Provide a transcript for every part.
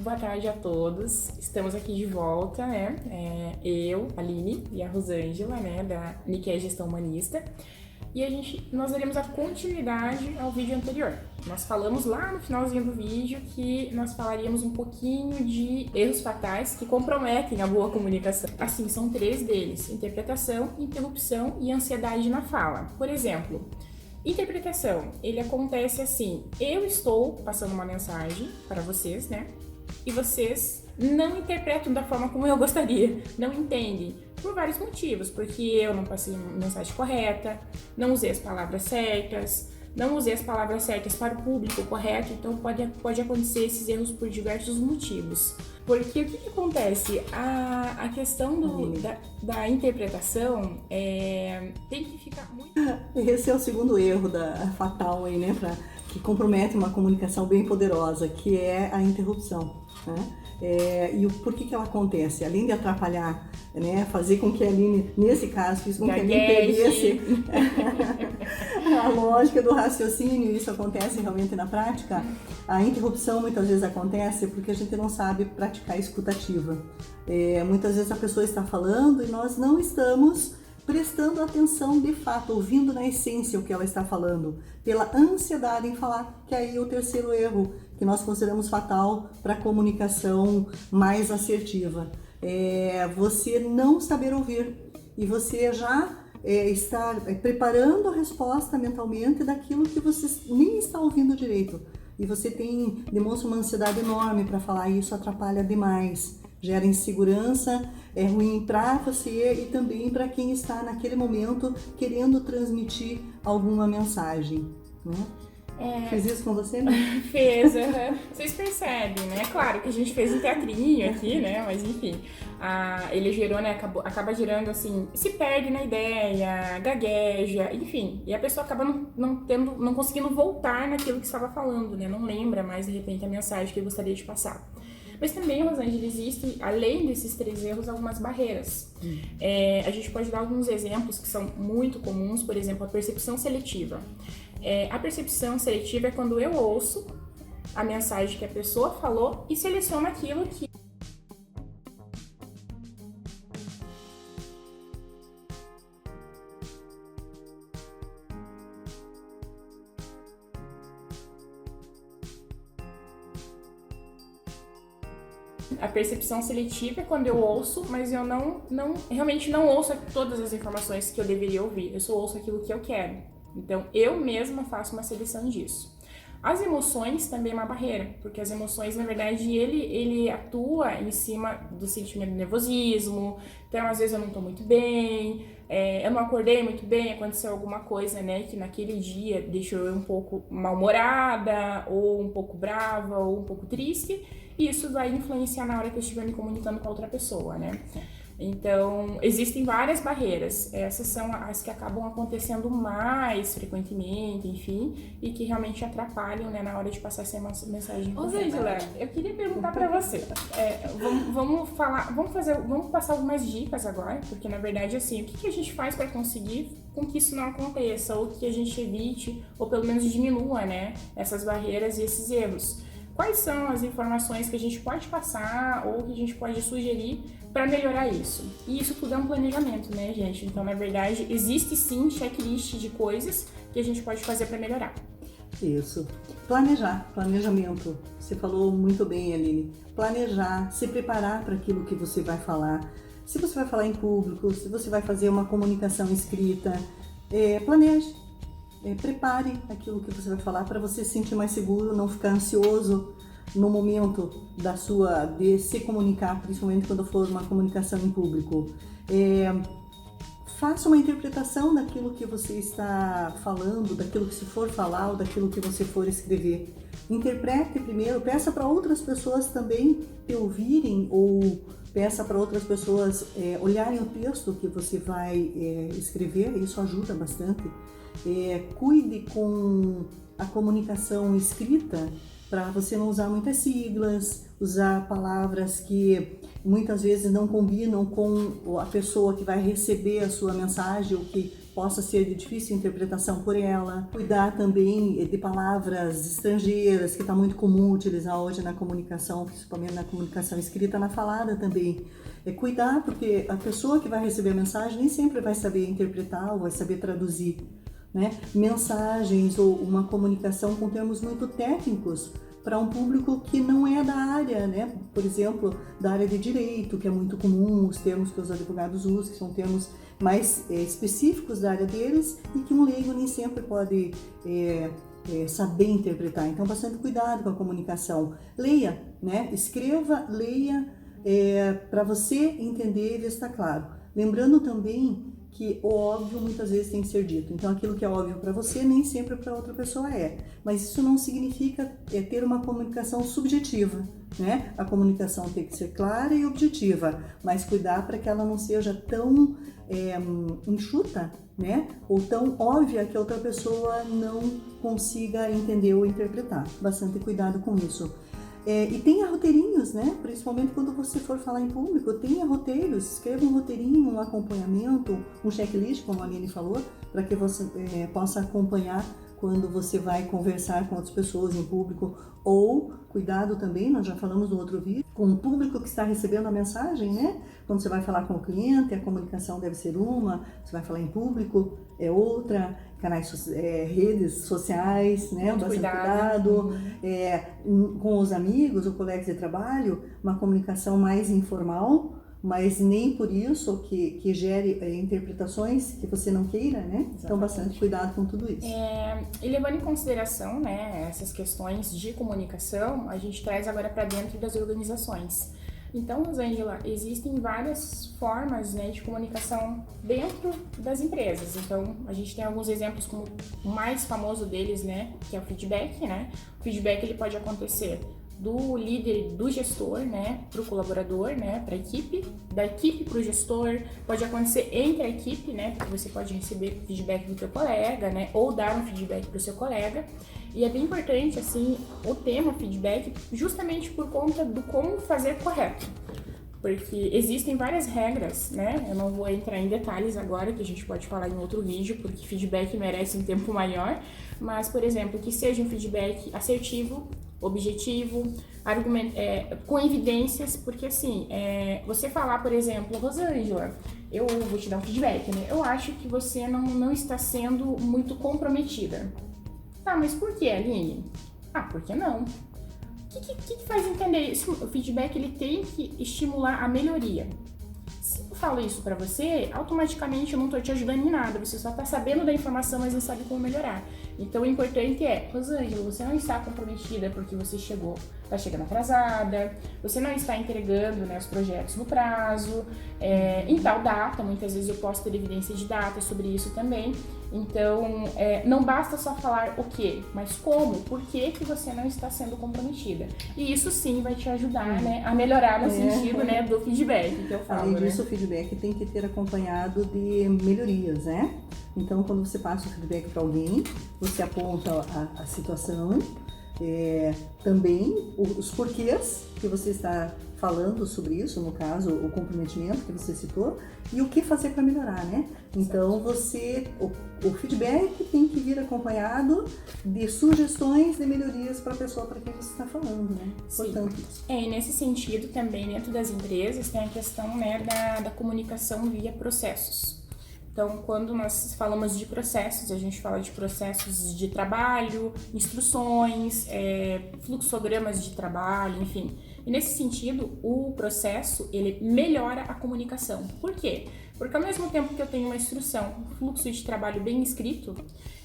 Boa tarde a todos. Estamos aqui de volta, né? Eu, Aline e a Rosângela, né, da Nikkei Gestão Humanista. E nós daremos a continuidade ao vídeo anterior. Nós falamos lá no finalzinho do vídeo que nós falaríamos um pouquinho de erros fatais que comprometem a boa comunicação. Assim, são 3 deles: interpretação, interrupção e ansiedade na fala. Por exemplo, interpretação, ele acontece assim: eu estou passando uma mensagem para vocês, né? E vocês não interpretam da forma como eu gostaria, não entendem, por vários motivos, porque eu não passei a mensagem correta, não usei as palavras certas, não usei as palavras certas para o público correto, então pode acontecer esses erros por diversos motivos. Porque o que acontece? A questão da interpretação tem que ficar muito... Esse é o segundo erro fatal aí, né, que compromete uma comunicação bem poderosa, que é a interrupção, né? E por que ela acontece? Além de atrapalhar, né, fazer com que a Aline, nesse caso, fiz com que a Aline perdesse a lógica do raciocínio, isso acontece realmente na prática. A interrupção muitas vezes acontece porque a gente não sabe praticar a escutativa. Muitas vezes a pessoa está falando e nós não estamos prestando atenção de fato, ouvindo na essência o que ela está falando, pela ansiedade em falar, que aí é o terceiro erro que nós consideramos fatal para a comunicação mais assertiva. Você não saber ouvir e você já estar preparando a resposta mentalmente daquilo que você nem está ouvindo direito. E você demonstra uma ansiedade enorme para falar, e isso atrapalha demais. Gera insegurança, é ruim para você e também para quem está naquele momento querendo transmitir alguma mensagem, né? Fez isso com você, né? Fez, vocês percebem, né? Claro que a gente fez um teatrinho aqui, né? Mas enfim, ele gerou, né? Acaba gerando assim, se perde na ideia, gagueja, enfim. E a pessoa acaba não conseguindo voltar naquilo que estava falando, né? Não lembra mais, de repente, a mensagem que eu gostaria de passar. Mas também, Rosângela, existem, além desses 3 erros, algumas barreiras. A gente pode dar alguns exemplos que são muito comuns, por exemplo, a percepção seletiva. A percepção seletiva é quando eu ouço a mensagem que a pessoa falou e seleciono aquilo que... A percepção seletiva é quando eu ouço, mas eu realmente não ouço todas as informações que eu deveria ouvir. Eu só ouço aquilo que eu quero. Então, eu mesma faço uma seleção disso. As emoções também é uma barreira, porque as emoções, na verdade, ele atua em cima do sentimento de nervosismo. Então, às vezes eu não estou muito bem, eu não acordei muito bem, aconteceu alguma coisa, né, que naquele dia deixou eu um pouco mal-humorada, ou um pouco brava, ou um pouco triste. E isso vai influenciar na hora que eu estiver me comunicando com a outra pessoa, né? Então, existem várias barreiras. Essas são as que acabam acontecendo mais frequentemente, enfim, e que realmente atrapalham, né, na hora de passar essa mensagem. Rosângela, eu queria perguntar para você. Vamos passar algumas dicas agora, porque na verdade, assim, o que a gente faz para conseguir com que isso não aconteça, ou que a gente evite, ou pelo menos diminua, né, essas barreiras e esses erros? Quais são as informações que a gente pode passar ou que a gente pode sugerir para melhorar isso? E isso tudo é um planejamento, né, gente? Então, na verdade, existe sim checklist de coisas que a gente pode fazer para melhorar. Isso. Planejamento. Você falou muito bem, Aline. Planejar, se preparar para aquilo que você vai falar. Se você vai falar em público, se você vai fazer uma comunicação escrita, planeje. Prepare aquilo que você vai falar para você se sentir mais seguro, não ficar ansioso no momento de se comunicar, principalmente quando for uma comunicação em público. Faça uma interpretação daquilo que você está falando, daquilo que se for falar ou daquilo que você for escrever. Interprete primeiro, peça para outras pessoas também te ouvirem ou peça para outras pessoas olharem o texto que você vai escrever, isso ajuda bastante. Cuide com a comunicação escrita para você não usar muitas siglas, usar palavras que muitas vezes não combinam com a pessoa que vai receber a sua mensagem ou que possa ser de difícil interpretação por ela. Cuidar também de palavras estrangeiras, que está muito comum utilizar hoje na comunicação, principalmente na comunicação escrita, na falada também. Cuidar, porque a pessoa que vai receber a mensagem nem sempre vai saber interpretar ou vai saber traduzir, né? Mensagens ou uma comunicação com termos muito técnicos para um público que não é da área, né? Por exemplo, da área de direito, que é muito comum, os termos que os advogados usam, que são termos mais específicos da área deles e que um leigo nem sempre pode saber interpretar. Então, bastante cuidado com a comunicação. Leia, né? Escreva, leia, para você entender e ver se está claro. Lembrando também que o óbvio muitas vezes tem que ser dito. Então, aquilo que é óbvio para você, nem sempre para outra pessoa é. Mas isso não significa ter uma comunicação subjetiva, né? A comunicação tem que ser clara e objetiva, mas cuidar para que ela não seja tão enxuta, né? Ou tão óbvia que a outra pessoa não consiga entender ou interpretar. Bastante cuidado com isso. E tenha roteirinhos, né? Principalmente quando você for falar em público, tenha roteiros, escreva um roteirinho, um acompanhamento, um checklist, como a Aline falou, para que você possa acompanhar quando você vai conversar com outras pessoas em público, ou cuidado também, nós já falamos no outro vídeo, com o público que está recebendo a mensagem, né? Quando você vai falar com o cliente, a comunicação deve ser uma, você vai falar em público, é outra, canais, redes sociais, né? Bastante cuidado. Com os amigos ou colegas de trabalho, uma comunicação mais informal, mas nem por isso que gere interpretações que você não queira, né? Exatamente. Então, bastante cuidado com tudo isso. E levando em consideração, né, essas questões de comunicação, a gente traz agora para dentro das organizações. Então, Rosângela, existem várias formas, né, de comunicação dentro das empresas. Então, a gente tem alguns exemplos, como o mais famoso deles, né, que é o feedback, né? O feedback ele pode acontecer do líder, do gestor, né, para o colaborador, né, para a equipe, da equipe para o gestor, pode acontecer entre a equipe, né, porque você pode receber feedback do teu colega, né, ou dar um feedback para o seu colega. E é bem importante, assim, o tema feedback, justamente por conta do como fazer correto. Porque existem várias regras, né? Eu não vou entrar em detalhes agora, que a gente pode falar em outro vídeo, porque feedback merece um tempo maior. Mas, por exemplo, que seja um feedback assertivo, objetivo, com evidências, porque assim, você falar, por exemplo, Rosângela, eu vou te dar um feedback, né? Eu acho que você não está sendo muito comprometida. Tá, mas por que, Aline? Por que não? O que faz entender isso? O feedback ele tem que estimular a melhoria. Se eu falo isso pra você, automaticamente eu não tô te ajudando em nada, você só tá sabendo da informação, mas não sabe como melhorar. Então o importante Rosângela, você não está comprometida porque você tá chegando atrasada, você não está entregando, né, os projetos no prazo, em tal data, muitas vezes eu posso ter evidência de data sobre isso também. Então, não basta só falar o que, mas como, por que você não está sendo comprometida. E isso sim vai te ajudar, né, a melhorar no sentido, né, do feedback que eu falo. Além disso, o feedback tem que ter acompanhado de melhorias, né? Então, quando você passa o feedback para alguém, você aponta a situação, também os porquês que você está falando sobre isso, no caso, o comprometimento que você citou, e o que fazer para melhorar, né? Então, o feedback tem que vir acompanhado de sugestões de melhorias para a pessoa para quem você está falando, né? Portanto, isso. E nesse sentido, também, dentro das empresas, tem a questão, né, da comunicação via processos. Então, quando nós falamos de processos, a gente fala de processos de trabalho, instruções, fluxogramas de trabalho, enfim. E nesse sentido, o processo, ele melhora a comunicação. Por quê? Porque ao mesmo tempo que eu tenho uma instrução, um fluxo de trabalho bem escrito,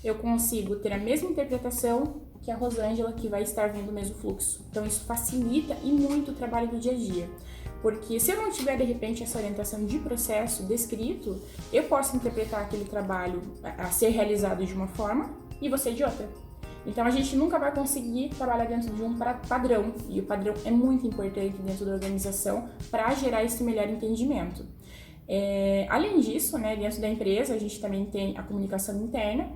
eu consigo ter a mesma interpretação que a Rosângela, que vai estar vendo o mesmo fluxo. Então, isso facilita e muito o trabalho do dia a dia. Porque se eu não tiver, de repente, essa orientação de processo descrito, eu posso interpretar aquele trabalho a ser realizado de uma forma e você de outra. Então, a gente nunca vai conseguir trabalhar dentro de um padrão. E o padrão é muito importante dentro da organização para gerar esse melhor entendimento. Além disso, né, dentro da empresa, a gente também tem a comunicação interna,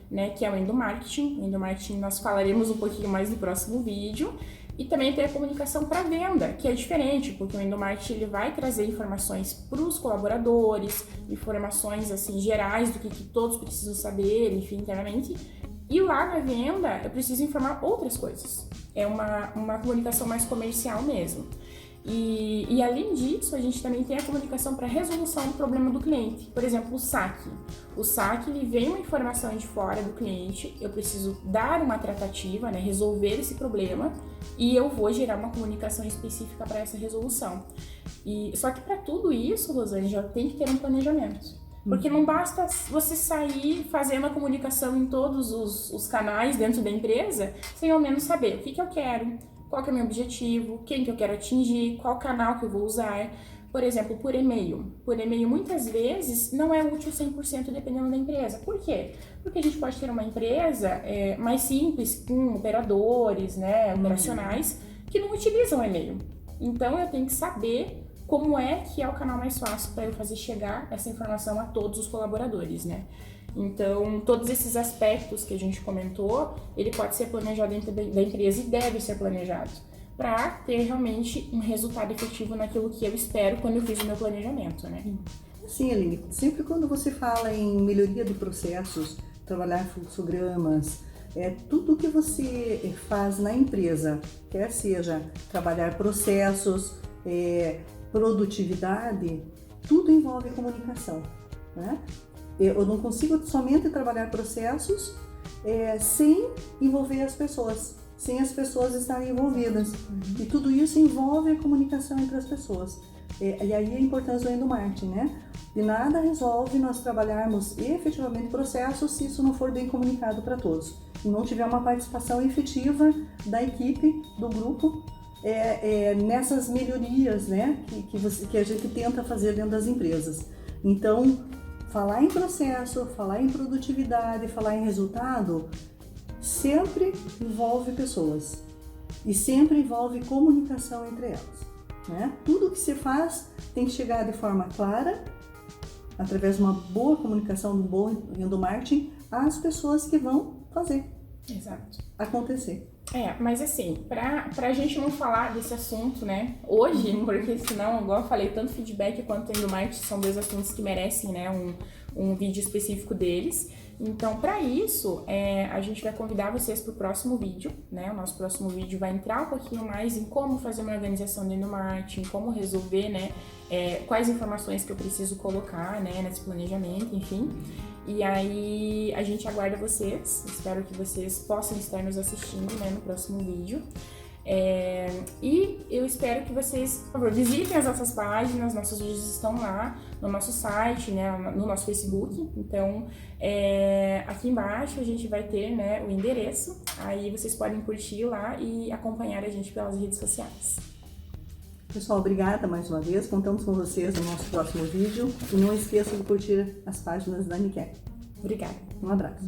né, que é o endomarketing. O endomarketing nós falaremos um pouquinho mais no próximo vídeo. E também tem a comunicação para venda, que é diferente, porque o endomarketing ele vai trazer informações para os colaboradores, informações assim gerais do que todos precisam saber, enfim, internamente. E lá na venda eu preciso informar outras coisas. É uma comunicação mais comercial mesmo. E além disso, a gente também tem a comunicação para resolução do problema do cliente. Por exemplo, o saque. O saque, ele vem uma informação de fora do cliente, eu preciso dar uma tratativa, né, resolver esse problema, e eu vou gerar uma comunicação específica para essa resolução. Só que para tudo isso, Rosane, já tem que ter um planejamento. Porque não basta você sair fazendo a comunicação em todos os canais dentro da empresa, sem ao menos saber o que eu quero, qual que é o meu objetivo, quem que eu quero atingir, qual canal que eu vou usar. Por exemplo, por e-mail. Por e-mail, muitas vezes, não é útil 100% dependendo da empresa. Por quê? Porque a gente pode ter uma empresa mais simples, com operadores, né, operacionais, que não utilizam e-mail. Então, eu tenho que saber como é que é o canal mais fácil para eu fazer chegar essa informação a todos os colaboradores, né? Então, todos esses aspectos que a gente comentou, ele pode ser planejado dentro da empresa e deve ser planejado para ter realmente um resultado efetivo naquilo que eu espero quando eu fiz o meu planejamento, né? Sim, Aline, sempre quando você fala em melhoria de processos, trabalhar fluxogramas, tudo que você faz na empresa, quer seja trabalhar processos, produtividade, tudo envolve comunicação, né? Eu não consigo somente trabalhar processos sem envolver as pessoas, sem as pessoas estarem envolvidas. E tudo isso envolve a comunicação entre as pessoas. E aí a importância do endomarketing, né? De nada resolve nós trabalharmos efetivamente processos se isso não for bem comunicado para todos. E não tiver uma participação efetiva da equipe, do grupo, nessas melhorias, né? Que a gente tenta fazer dentro das empresas. Então, falar em processo, falar em produtividade, falar em resultado, sempre envolve pessoas e sempre envolve comunicação entre elas, né? Tudo que se faz tem que chegar de forma clara, através de uma boa comunicação, de um bom endomarketing, às pessoas que vão fazer. Exato. Acontecer. Mas assim, pra gente não falar desse assunto, né, hoje, porque senão, igual eu falei, tanto feedback quanto endomarketing são dois assuntos que merecem, né, um vídeo específico deles. Então, para isso, a gente vai convidar vocês para o próximo vídeo, né? O nosso próximo vídeo vai entrar um pouquinho mais em como fazer uma organização dentro do marketing, como resolver, né? Quais informações que eu preciso colocar, né? Nesse planejamento, enfim. E aí, a gente aguarda vocês. Espero que vocês possam estar nos assistindo, né? No próximo vídeo. E eu espero que vocês, por favor, visitem as nossas páginas, nossos vídeos estão lá no nosso site, né, no nosso Facebook. Então, aqui embaixo a gente vai ter, né, o endereço, aí vocês podem curtir lá e acompanhar a gente pelas redes sociais. Pessoal, obrigada mais uma vez, contamos com vocês no nosso próximo vídeo e não esqueçam de curtir as páginas da Nickel. Obrigada. Um abraço.